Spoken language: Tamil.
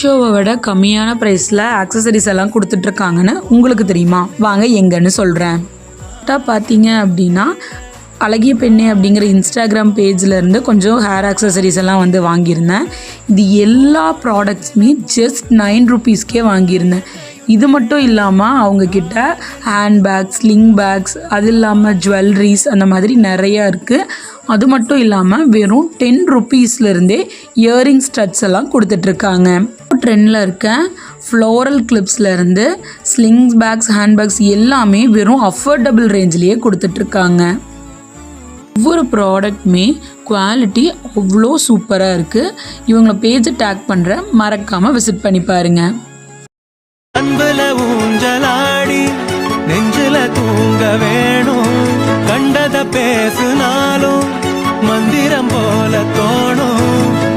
மீஷோவை விட கம்மியான ப்ரைஸில் ஆக்சசரிஸ் எல்லாம் கொடுத்துட்ருக்காங்கன்னு உங்களுக்கு தெரியுமா? வாங்க எங்கன்னு சொல்கிறேன். பார்த்தீங்க அப்படின்னா அழகிய பெண்ணே அப்படிங்கிற இன்ஸ்டாகிராம் பேஜ்லேருந்து கொஞ்சம் ஹேர் ஆக்சசரிஸ் எல்லாம் வந்து வாங்கியிருந்தேன். இது எல்லா ப்ராடக்ட்ஸுமே ஜஸ்ட் 9 rupeesக்கே வாங்கியிருந்தேன். இது மட்டும் இல்லாமல் அவங்கக்கிட்ட ஹேண்ட்பேக்ஸ், ஸ்லிங் பேக்ஸ், அது இல்லாமல் ஜுவல்லரிஸ் அந்த மாதிரி நிறையா இருக்குது. அது மட்டும் இல்லாமல் வெறும் 10 rupeesலேருந்தே இயரிங் ஸ்டட்ஸ் எல்லாம் கொடுத்துட்ருக்காங்க. ட்ரெண்டில் இருக்க ஃப்ளோரல் கிளிப்ஸ்லேருந்து ஸ்லிங்ஸ் பேக்ஸ், ஹேண்ட்பேக்ஸ் எல்லாமே வெறும் அஃபோர்டபுள் ரேஞ்சிலேயே கொடுத்துட்ருக்காங்க. ஒவ்வொரு ப்ராடக்ட்டுமே குவாலிட்டி அவ்வளோ சூப்பராக இருக்குது. இவங்கள பேஜை டேக் பண்ணுற மறக்காமல் விசிட் பண்ணி பாருங்கள். அன்புல ஊஞ்சலாடி நெஞ்சில தூங்க வேணும், கண்டத பேசுனாலும் மந்திரம் போல தோணும்.